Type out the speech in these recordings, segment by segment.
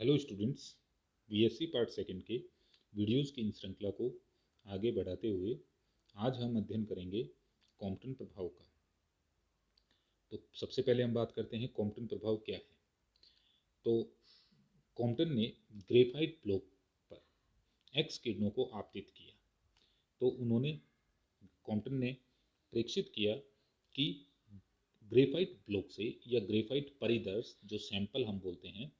Hello students, BSc part second के videos की इन श्रृंखला को आगे बढ़ाते हुए आज हम अध्ययन करेंगे कॉम्पटन प्रभाव का। तो सबसे पहले हम बात करते हैं कॉम्पटन प्रभाव क्या है। तो कॉम्पटन ने ग्रेफाइट ब्लॉक पर एक्स किरणों को आपतित किया। तो उन्होंने कॉम्पटन ने प्रेक्षित किया कि ग्रेफाइट ब्लॉक से या ग्रेफाइट परिदर्श जो सैंपल हम बोलते हैं,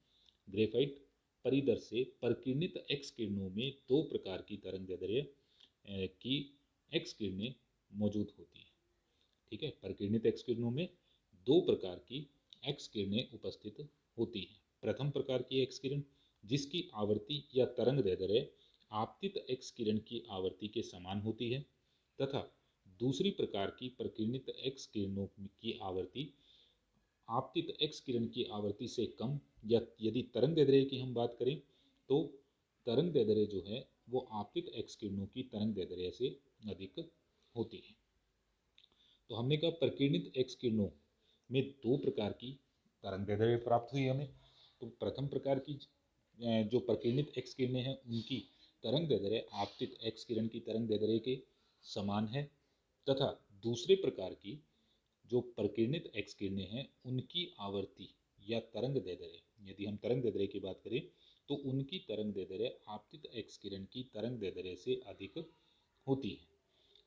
ग्रेफाइट परिदर्श से प्रकीर्णित एक्स किरणों में दो प्रकार की तरंगदैर्ध्य की एक्स किरणें मौजूद होती हैं। ठीक है, प्रकीर्णित एक्स किरणों में दो प्रकार की एक्स किरणें उपस्थित होती हैं। प्रथम प्रकार की एक्स किरण जिसकी आवर्ती या तरंगदैर्ध्य आपतित एक्स किरण की आवर्ती के समान होती है, तथा दूसरी प्रकार की प्रकीर्णित एक्स किरणों की आवर्ती आपतित एक्स किरण की आवर्ती से कम, या यदि तरंगदैर्ध्य की हम बात करें तो तरंगदैर्ध्य जो है वो आपतित एक्स किरणों की तरंगदैर्ध्य से अधिक होती है। तो हमने कहा प्रकीर्णित एक्स किरणों में दो प्रकार की तरंगदैर्ध्य प्राप्त हुई हमें। तो प्रथम प्रकार की जो प्रकीर्णित एक्स किरणें हैं उनकी तरंगदैर्ध्य आपतित एक्स किरण की तरंगदैर्ध्य के समान है, तथा दूसरे प्रकार की जो प्रकीर्णित एक्स किरणें हैं उनकी आवर्ती या तरंगदैर्ध्य, यदि हम तरंगदैर्ध्य की बात करें तो उनकी तरंगदैर्ध्य आपतित एक्स किरण की तरंगदैर्ध्य से अधिक होती है।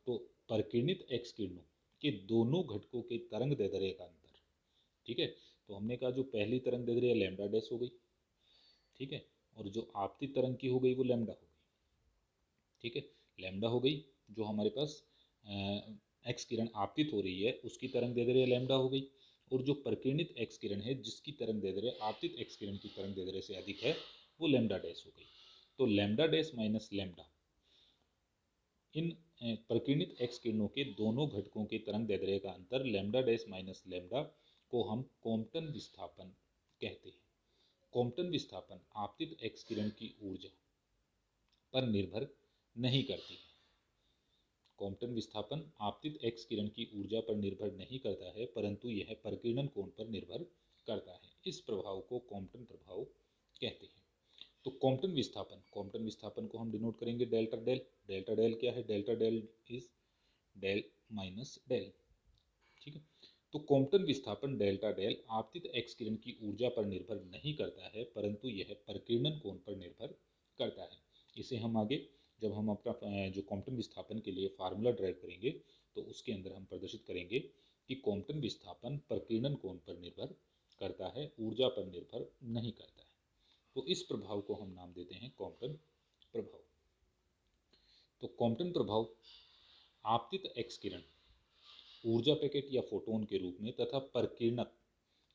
तो प्रकीर्णित एक्स किरणों के दोनों घटकों के तरंगदैर्ध्य का अंतर, ठीक है। तो हमने कहा जो पहली तरंगदैर्ध्य लैम्डा डैश हो गई, ठीक है, और जो आपतित तरंग की हो गई वो लैम्डा हो गई, ठीक है। लैम्डा हो गई जो हमारे पास एक्स किरण आपतित हो रही है उसकी तरंगदैर्ध्य लैम्डा हो गई, और जो प्रकीर्णित एक्स किरण है जिसकी तरंगदैर्ध्य आपतित एक्स किरण की तरंगदैर्ध्य से अधिक है वो लैम्डा डैश हो गई। तो लैम्डा डैश माइनस लैम्डा इन प्रकीर्णित एक्स किरणों के दोनों घटकों के तरंगदैर्ध्य का अंतर लैम्डा डैश माइनस लैम्डा को हम कॉम्पटन विस्थापन कहते हैं। कॉम्पटन विस्थापन आपतित एक्स किरण की ऊर्जा पर निर्भर नहीं करती है। कॉम्पटन विस्थापन आपतित एक्स किरण की ऊर्जा पर निर्भर नहीं करता है, परंतु यह प्रकीर्णन कोण पर निर्भर करता है। इस प्रभाव को कॉम्पटन प्रभाव कहते हैं। तो कॉम्पटन विस्थापन को हम डिनोट करेंगे डेल्टा डेल। डेल्टा डेल क्या है? Delta del is del minus del, ठीक है। तो कॉम्पटन विस्थापन डेल्टा डेल आपतित एक्स किरण की ऊर्जा पर निर्भर नहीं करता है, परंतु यह प्रकीर्णन कोण पर निर्भर करता है। इसे हम आगे जब हम अपना जो कॉम्पटन विस्थापन के लिए फार्मूला ड्राइव करेंगे तो उसके अंदर हम प्रदर्शित करेंगे कि कॉम्पटन विस्थापन प्रकीर्णन कोण पर निर्भर करता है, ऊर्जा पर निर्भर नहीं करता है। तो इस प्रभाव को हम नाम देते हैं कॉम्पटन प्रभाव। तो कॉम्पटन प्रभाव आपतित एक्स किरण ऊर्जा पैकेट या फोटोन के रूप में तथा प्रकीर्णक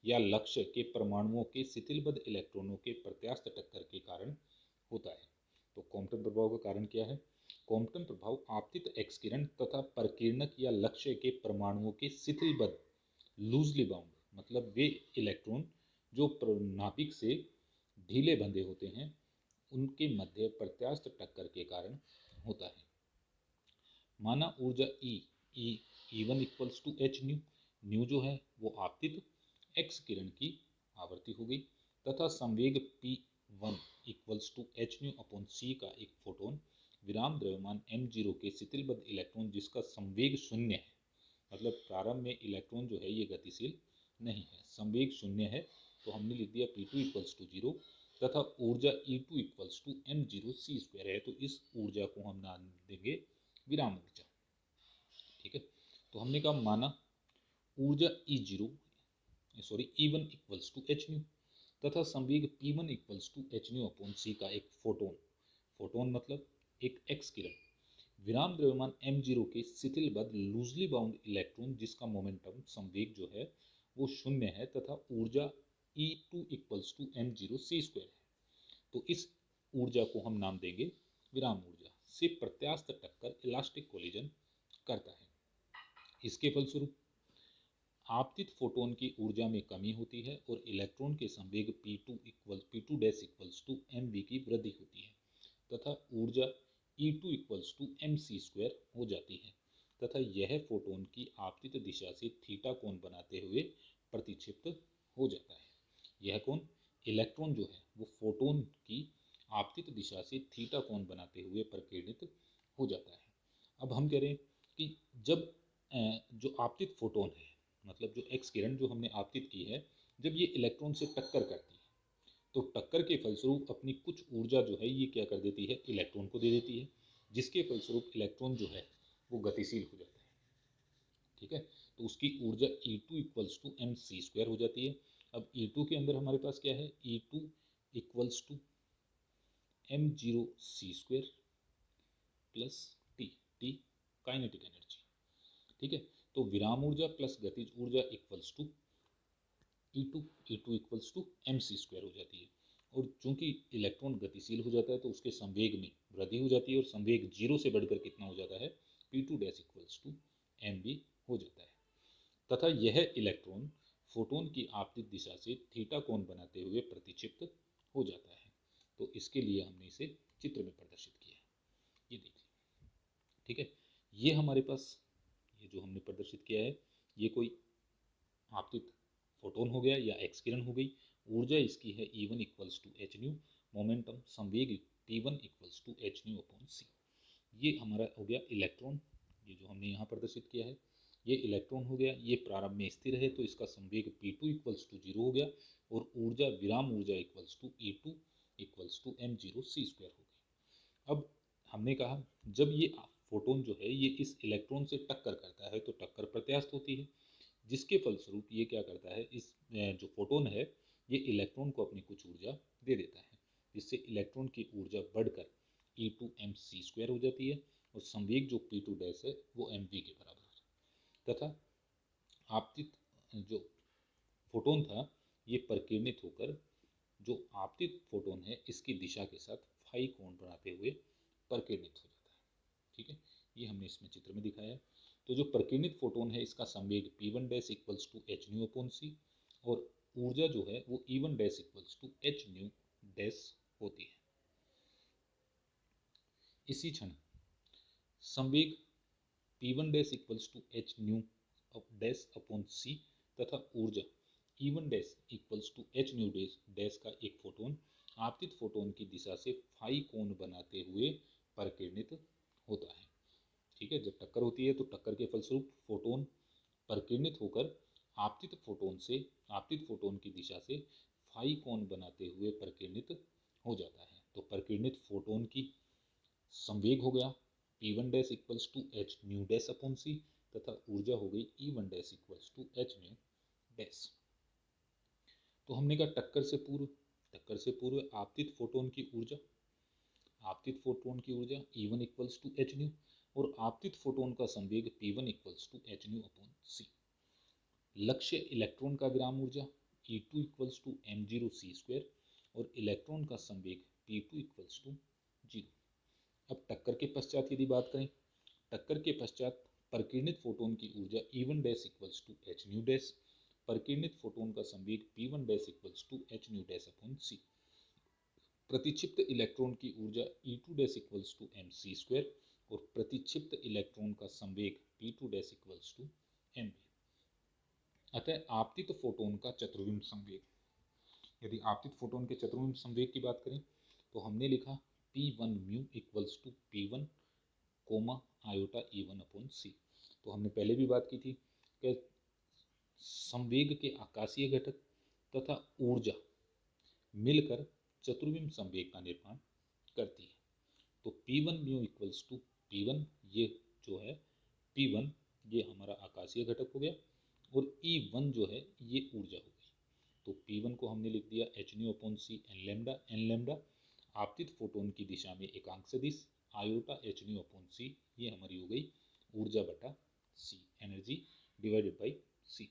या लक्ष्य के परमाणुओं के शिथिलबद्ध इलेक्ट्रॉनों के प्रत्यास्थ टक्कर के कारण होता है। तो कॉम्पटन प्रभाव का कारण क्या है? कॉम्पटन प्रभाव आपतित एक्स किरण तथा प्रकीर्णक या लक्ष्य के परमाणुओं के शिथिलबद्ध लूजली बाउंड, मतलब वे इलेक्ट्रॉन जो नाभिक से ढीले बंधे होते हैं उनके मध्य प्रत्यास्थ टक्कर के कारण होता है। माना ऊर्जा E1 equals to H nu, nu जो है वो आपतित एक्स किरण की आवर्ती हो गई, तथा संवेग P1 equals to H nu upon C का एक फोटोन विराम द्रव्यमान m0 के शिथिलबद्ध इलेक्ट्रॉन जिसका संवेग शून्य है, मतलब प्रारंभ में इलेक्ट्रॉन जो है ये गतिशील नहीं है, संवेग शून्य है, तो हमने लिख दिया P2 इक्वल्स टू 0, तथा ऊर्जा E2 equals to m0 c² है, तो इस ऊर्जा को हम नाम देंगे विराम ऊर्जा, ठीक है। तो हमने कहा माना ऊर्जा E1 equals to H new तथा संवेग P1 equals to H nu upon C का एक फोटोन, फोटोन मतलब एक एक्स किरण विराम द्रव्यमान m0 के शिथिलबद्ध लूजली बाउंड इलेक्ट्रॉन जिसका मोमेंटम संवेग जो है वो शून्य है, तथा ऊर्जा E2 equals to m0 c² है, तो इस ऊर्जा को हम नाम देंगे विराम ऊर्जा। से प्रत्यास्थ टक्कर इलास्टिक कोलिजन करता है। इसके फलस्वरूप आपतित फोटोन की ऊर्जा में कमी होती है और इलेक्ट्रॉन के संवेग P2 dash equals to mv की वृद्धि होती है, तथा ऊर्जा E2 इक्वल्स टू mc² हो जाती है, तथा यह फोटोन की आपतित दिशा से थीटा कोण बनाते हुए प्रतिक्षिप्त हो जाता है। यह कोण इलेक्ट्रॉन जो है वो फोटोन दिशा से थीटा कोण बनाते हुए प्रकीर्णित हो जाता है। अब हम कह रहे हैं कि जब जो आपतित फोटोन है, मतलब जो एक्स किरण जो हमने आपतित की है, जब ये इलेक्ट्रॉन से टक्कर करती है तो टक्कर के फलस्वरूप अपनी कुछ ऊर्जा जो है ये क्या कर देती है, इलेक्ट्रॉन को दे देती है, जिसके फलस्वरूप इलेक्ट्रॉन जो है वो गतिशील हो जाता है। ठीक है, तो उसकी ऊर्जा E2 equals to M C square हो जाती है। अब E2 के अंदर हमारे पास क्या है, E2 equals to M zero C square plus t, t kinetic energy. ठीक है, तो विराम ऊर्जा प्लस गतिज ऊर्जा equals to E2, E2 equals to M C square हो जाती है। और चूंकि इलेक्ट्रॉन गतिशील हो जाता है तो उसके संवेग में वृद्धि हो जाती है और संवेग जीरो से बढ़कर कितना हो जाता है, P2 dash equals to M b हो जाता है। तथा यह इलेक्ट्रॉन फोटोन की आपतित दिशा से थीटा कोण बनाते हुए प्रतिक्षिप्त हो जाता है। तो इसके लिए हमने इसे चित्र में प्रदर्शित किया है, ये देखिए। ठीक है, ये हमारे पास ये जो हमने प्रदर्शित किया है ये कोई आपतित फोटोन हो गया या एक्स किरण हो गई। ऊर्जा इसकी है E1 equals to H nu, momentum संवेग T1 equals to H nu upon सी। ये हमारा हो गया इलेक्ट्रॉन, ये जो हमने यहाँ प्रदर्शित किया है ये इलेक्ट्रॉन हो गया। ये प्रारंभ में स्थिर है तो इसका संवेग P2 इक्वल्स टू जीरो हो गया और ऊर्जा विराम ऊर्जा equals to E2 equals to M zero C square हो गई। अब हमने कहा जब ये फोटोन जो है ये इस इलेक्ट्रॉन से टक्कर करता है तो टक्कर प्रत्यास्थ होती है, जिसके फलस्वरूप ये क्या करता है, इस जो फोटोन है ये इलेक्ट्रॉन को अपनी कुछ ऊर्जा दे देता है, जिससे इलेक्ट्रॉन की ऊर्जा बढ़कर E2 एम सी स्क्वायर हो जाती है और संवेग जो P2 डैश है वो एम वी के बराबर हो जाता है। तथा आपतित जो फोटोन था ये प्रकीर्णित होकर जो आपतित फोटोन है इसकी दिशा के साथ फाई कोण बनाते हुए प्रकीर्णित हो जाता है। ठीक है, ये हमने इसमें चित्र में दिखाया है। तो जो प्रकीर्णित फोटोन है इसका संवेग P1 dash equals to H nu upon C और ऊर्जा जो है वो E1 dash equals to H nu dash होती है। इसी क्षण संवेग P1 dash equals to H nu dash upon C तथा ऊर्जा E1 dash equals to H nu dash का एक फोटोन आपतित फोटोन की दिशा से फाई कोण बनाते हुए प्रकीर्णित होता है। ठीक है, जब टक्कर होती है तो टक्कर के फलस्वरूप फोटोन प्रकीर्णित होकर आपतित फोटोन की दिशा से फाई कोण बनाते हुए प्रकीर्णित हो जाता है। तो प्रकीर्णित फोटोन की संवेग हो गया P1 dash equals to H nu dash upon C तथा ऊर्जा हो गई E1 dash equals to H nu dash. तो हमने कहा टक्कर से पूर्व आपतित फोटोन की ऊर्जा E1 equals to H new और आपतित फोटोन का संवेग P1 equals to H nu upon C. लक्ष्य इलेक्ट्रॉन का विराम ऊर्जा E2 equals to M zero C square और इलेक्ट्रॉन का संवेग P2 इक्वल्स टू जीरो। अब टक्कर के पश्चात यदि बात करें, टक्कर के पश्चात प्रकीर्णित फोटोन की ऊर्जा E1 dash equals to H nu dash, प्रकीर्णित फोटोन का संवेग P1 dash equals to H nu dash upon C. प्रतिक्षिप्त इलेक्ट्रॉन की ऊर्जा E2 dash equals to M C square और प्रतिक्षिप्त इलेक्ट्रॉन का संवेग P2 dash equals to M B. अतः आपतित फोटोन का चतुर्विम संवेग, यदि आपतित फोटोन के चतुर्विम संवेग की बात करें तो हमने लिखा P1 mu equals to P1 comma iota E1 upon C. तो हमने पहले भी बात की थी कि संवेग के आकाशीय घटक तथा ऊर्जा मिलकर चतुर्विम संवेग का निर्माण करती है। तो P1 mu equals to P1, ये जो है P1 ये हमारा आकाशीय घटक हो गया और E1 जो है ये ऊर्जा हो गई। तो P1 को हमने लिख दिया एच न्यू अपॉन सी एन लैम्डा आपतित फोटोन की दिशा में एकांक सदिश आयोटा एच न्यू अपॉन सी, ये हमारी हो गई ऊर्जा बटा c, energy divided by c.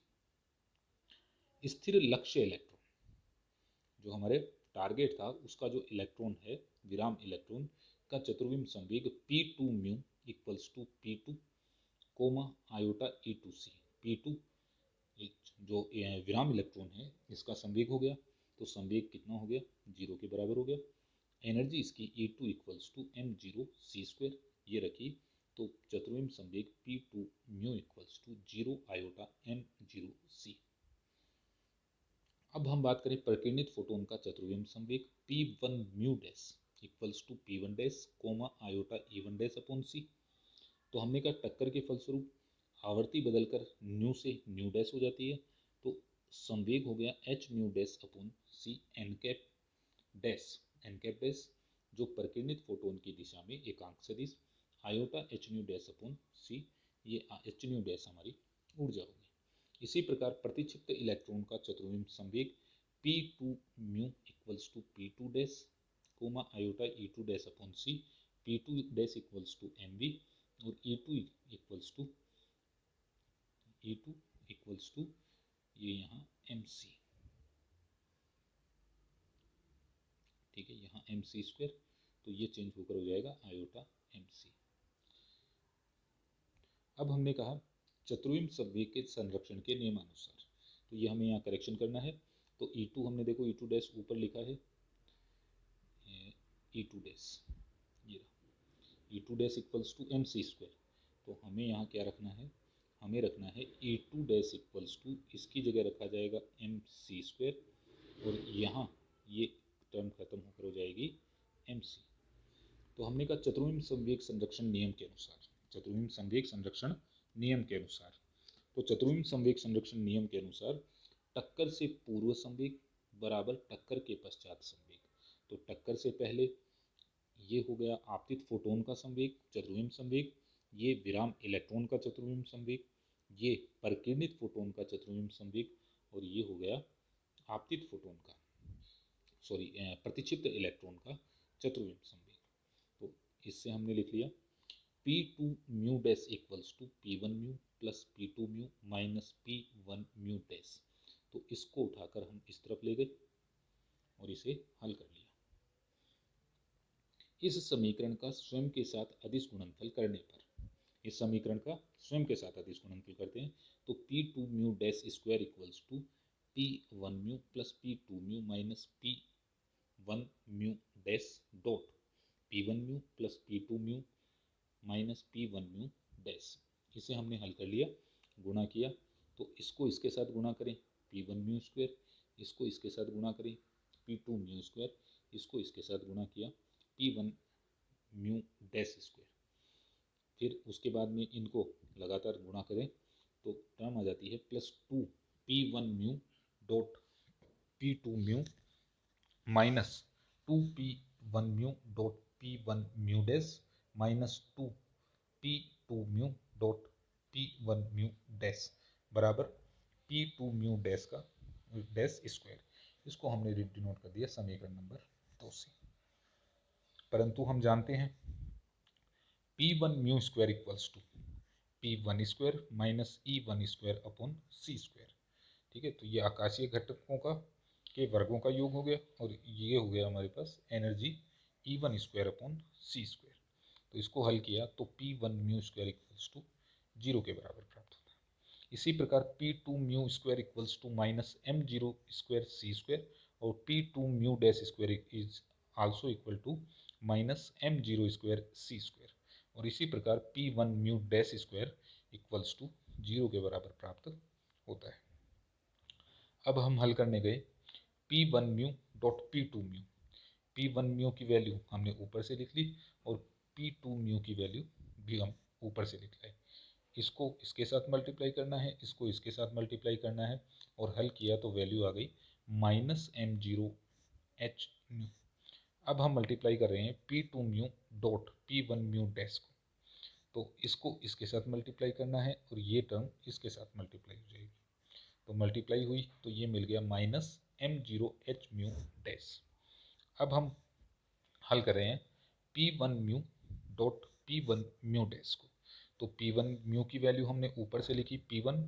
स्थिर लक्ष्य इलेक्ट्रॉन जो हमारे टारगेट था उसका जो इलेक्ट्रॉन है विराम इलेक्ट्रॉन का चतुर्विम संवेग P2 mu equals to P2 comma iota E2C। P2 जो विराम इलेक्ट्रॉन है इसका संवेग हो गया, तो संवेग कितना हो गया, जीरो के बराबर हो गया। एनर्जी इसकी E2 equals to M zero C square ये रखी, तो चतुर्विम संवेग P2 mu equals to zero iota M zero C. अब हम बात करें प्रकीर्णित फोटोन का चतुर्विम संवेग P1 mu dash, equals to P1 dash comma iota E1 dash upon C। तो हमने कहा टक्कर के फलस्वरूप आवर्ती बदलकर न्यू से न्यू डैश हो जाती है, तो संवेग हो गया एच न्यू डैश अपॉन सी N cap dash. N cap dash जो परिकिरणित फोटोन की दिशा में एकांक सदिश iota H nu dash upon सी, ये एच न्यू डैश हमारी ऊर्जा होगी। इसी प्रकार प्रतिक्षिप्त इलेक्ट्रॉन का चतुर्विम संवेग P2 mu equals to P2 dash comma iota E2 dash upon c, P2 dash equals to mv और E2 इक्वल्स टू ये यहाँ mc, ठीक है, यहाँ mc स्क्वायर, तो ये चेंज होकर हो जाएगा आयोटा mc। अब हमने कहा चतुर्विम संवेग के संरक्षण के नियमानुसार, तो ये हमें यहाँ करेक्शन करना है। तो E2 हमने देखो E2 डैश ऊपर लिखा है, E2 डैश ये E2 dash equals to mc square, तो हमें यहाँ क्या रखना है, हमें रखना है E2 डैश इक्वल्स टू, इसकी जगह रखा जाएगा mc स्क्वायर और यहाँ ये टर्म खत्म होकर हो जाएगी mc। तो हमने कहा चतुर्विम संवेग संरक्षण नियम के अनुसार, चतुर्विम संवेग संरक्षण नियम के अनुसार, तो चतुर्विम संवेग संरक्षण नियम के अनुसार टक्कर से पूर्व संवेग बराबर टक्कर के पश्चात संवेग। तो टक्कर से पहले ये हो गया आपतित फोटोन का संवेग चतुर्विम संवेग, ये विराम इलेक्ट्रॉन का चतुर्विम संवेग, ये परिकिरणित फोटोन का चतुर्विम संवेग, और ये हो गया आपतित फोटोन का प्रतिक्षिप्त इलेक्ट्रॉन का चतुर्विम संवेग। तो इससे हमने लिख लिया P2 mu dash equals to P1 mu plus P2 mu minus P1 mu dash. तो इसको उठाकर हम इस तरफ ले गए और इसे हल कर लिया। इस समीकरण का स्वयं के साथ अदिश गुणनफल करने पर, इस समीकरण का स्वयं के साथ अदिश गुणनफल करते हैं, तो P2 mu dash square equals to P1 mu plus P2 mu minus P1 mu dash dot P1 mu plus P2 mu minus P1 mu dash. इसे हमने हल कर लिया, गुणा किया, तो इसको इसके साथ गुणा करें P1 म्यू स्क्वायर, इसको इसके साथ गुणा करें P2 म्यू स्क्वायर, इसको इसके साथ गुणा किया P1 म्यू डैश स्क्वायर, फिर उसके बाद में इनको लगातार गुणा करें तो टर्म आ जाती है plus 2 P1 mu dot P2 mu minus 2 P1 mu dot P1 mu dash minus 2 P2 mu dot P1 mu dash बराबर P2 म्यू डैश का डैश स्क्वायर। इसको हमने डिनोट कर दिया समीकरण नंबर 2 से। परंतु हम जानते हैं P1 mu square equals to P1 square minus E1 square upon C square, ठीक है। तो ये आकाशीय घटकों का के वर्गों का योग हो गया और ये हो गया हमारे पास energy E1 square upon C square. तो इसको हल किया तो P1 mu square equals to 0 के बराबर प्राप्त होता है। इसी प्रकार P2 mu square equals to minus M0 square C square और P2 mu dash square is also equal to minus M0 square C square, और इसी प्रकार P1 mu dash square equals to 0 के बराबर प्राप्त होता है। अब हम हल करने गए P1 mu dot P2 mu, P1 mu की वैल्यू हमने ऊपर से लिख ली और P2 म्यू की वैल्यू भी हम ऊपर से लिख लाए। इसको इसके साथ मल्टीप्लाई करना है, इसको इसके साथ मल्टीप्लाई करना है और हल किया तो वैल्यू आ गई माइनस M0 H म्यू। अब हम मल्टीप्लाई कर रहे हैं P2 mu dot P1 mu dash को, तो इसको इसके साथ मल्टीप्लाई करना है और ये टर्म इसके साथ मल्टीप्लाई हो जाएगी, तो मल्टीप्लाई हुई तो ये मिल गया minus M0 H mu dash. अब हम हल कर रहे हैं P1 mu dot P1 mu dash को, तो P1 म्यू की वैल्यू हमने ऊपर से लिखी P1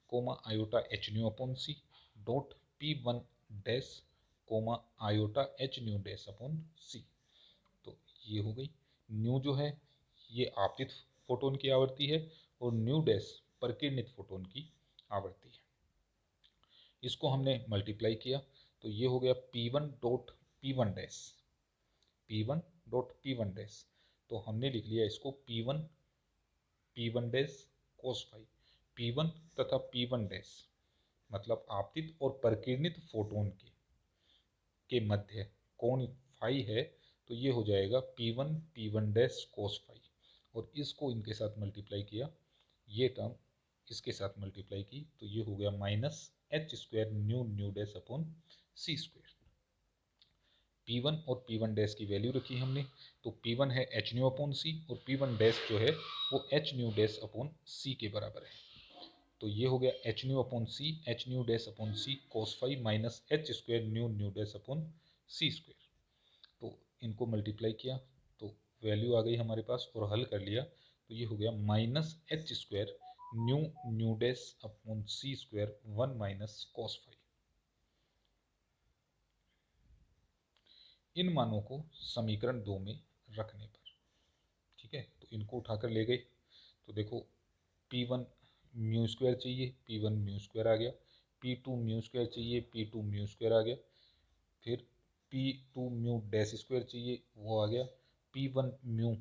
comma iota H nu upon C dot P1 dash comma iota H nu dash upon C। तो ये हो गई, न्यू जो है ये आपतित फोटोन की आवर्ती है और न्यू डैश परिकिरणित फोटोन की आवर्ती है। इसको हमने मल्टीप्लाई किया तो ये हो गया P1 dot P1 dash, P1 dot P1 dash, तो हमने लिख लिया इसको P1 dash cos phi, P1 तथा P1 डैश मतलब आपतित और परिकिरणित फोटोन के मध्य कोण फाई है, तो ये हो जाएगा P1 P1 dash cos phi, और इसको इनके साथ मल्टीप्लाई किया, ये टर्म इसके साथ मल्टीप्लाई की, तो ये हो गया minus H square nu nu dash upon C square. P1 और P1 डैश की वैल्यू रखी हमने, तो P1 है एच न्यू अपॉन सी, और P1 डैश जो है वो H nu dash upon C के बराबर है। तो ये हो गया H nu upon C, H nu dash upon C cos phi minus H square nu nu dash upon C square. तो इनको मल्टीप्लाई किया तो वैल्यू आ गई हमारे पास, और हल कर लिया तो ये हो गया minus H square nu nu dash upon C square 1 minus cos phi. इन मानों को समीकरण 2 में रखने पर, ठीक है, तो इनको उठाकर ले गए, तो देखो P1 म्यू स्क्वायर चाहिए, P1 म्यू स्क्वायर आ गया, P2 म्यू स्क्वायर चाहिए, P2 म्यू स्क्वायर आ गया, फिर P2 म्यू डैश स्क्वायर चाहिए, वो आ गया, P1 म्यू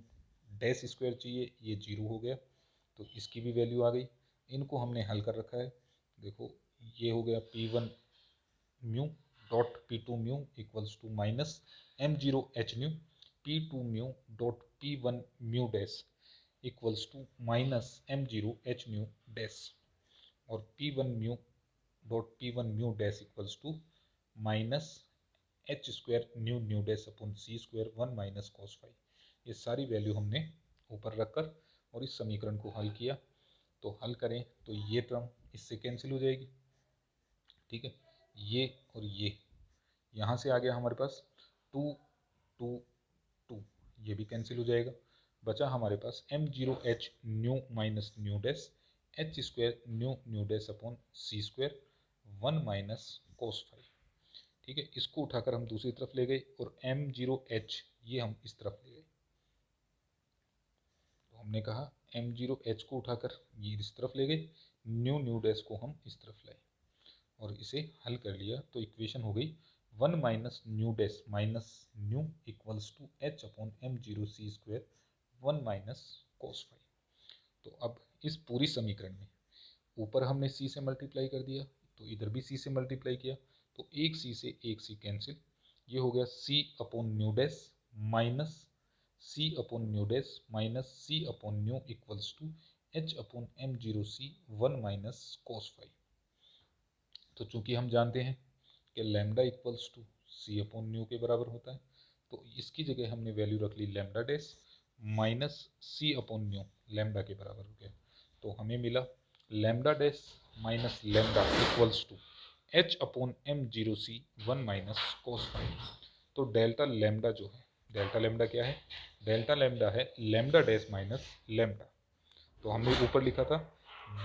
डैश स्क्वायर चाहिए, ये 0 हो गया, तो इसकी भी वैल्यू आ गई। इनको हमने हल कर रखा है, देखो ये हो गया P1 mu dot P2 mu equals to minus M0 H nu, P2 mu dot P1 mu dash equals to minus M0 H nu dash, और P1 mu dot P1 mu dash equals to minus H square nu nu dash upon C square 1 minus cos phi. ये सारी value हमने ऊपर रखकर और इस समीकरण को हल किया, तो हल करें तो ये टर्म इससे कैंसिल हो जाएगी, ठीक है, ये और ये यहाँ से आ गया हमारे पास 2 2 2, ये भी कैंसिल हो जाएगा, बचा हमारे पास M0H nu minus nu dash H square nu nu dash upon C square 1 minus cos phi, ठीक है। इसको उठाकर हम दूसरी तरफ ले गए और M0H ये हम इस तरफ ले गए, तो हमने कहा M0H को उठाकर ये इस तरफ ले गए, न्यू न्यू डैश को हम इस तरफ लाए और इसे हल कर लिया, तो इक्वेशन हो गई 1 minus nu dash minus nu equals to H upon M0 C square 1 minus cos phi. तो अब इस पूरी समीकरण में ऊपर हमने सी से मल्टीप्लाई कर दिया, तो इधर भी सी से मल्टीप्लाई किया, तो एक सी से एक सी कैंसिल, ये हो गया C upon nu dash minus C upon nu dash minus C upon nu equals to H upon M0 C 1 minus cos phi. तो चूंकि हम जानते हैं कि lambda equals to C upon nu के बराबर होता है, तो इसकी जगह हमने वैल्यू रख ली lambda dash minus C upon nu, lambda के बराबर हो गया, तो हमें मिला lambda dash minus lambda equals to H upon M0 C 1 minus cos phi. तो डेल्टा लैम्डा जो है, डेल्टा लैम्डा क्या है, डेल्टा लैम्डा है लैम्डा डैश माइनस लैम्डा, तो हमने ऊपर लिखा था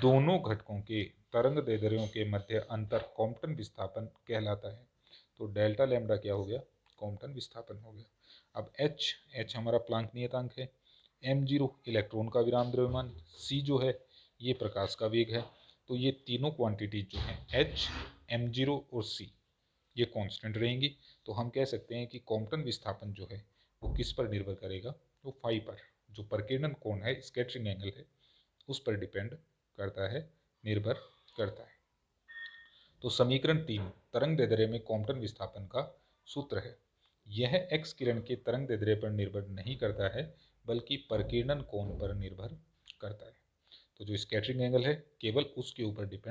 दोनों घटकों के तरंग दैर्ध्यों के मध्य अंतर कॉम्पटन विस्थापन कहलाता है, तो डेल्टा लैम्डा क्या हो गया, कॉम्पटन विस्थापन हो गया। अब एच हमारा प्लांक नियतांक है, M0 इलेक्ट्रॉन का विराम द्रव्यमान, सी जो है ये प्रकाश का वेग है, तो ये तीनों क्वांटिटीज जो हैं एच M0 और सी ये कांस्टेंट रहेंगी, तो हम कह सकते हैं कि कॉम्पटन विस्थापन जो है वो किस पर निर्भर करेगा, वो फाई पर, जो प्रकीर्णन कोण है, स्कैटरिंग एंगल है, उस पर डिपेंड करता है, निर्भर करता है। तो समीकरण 3 तरंग दैर्ध्य में कॉम्पटन विस्थापन का सूत्र है, यह एक्स किरण के तरंग दैर्ध्य पर निर्भर नहीं करता है बल्कि प्रकीर्णन कोण पर निर्भर करता है। तो जो स्कैटरिंग एंगल है केवल उसके ऊपर डिपेंड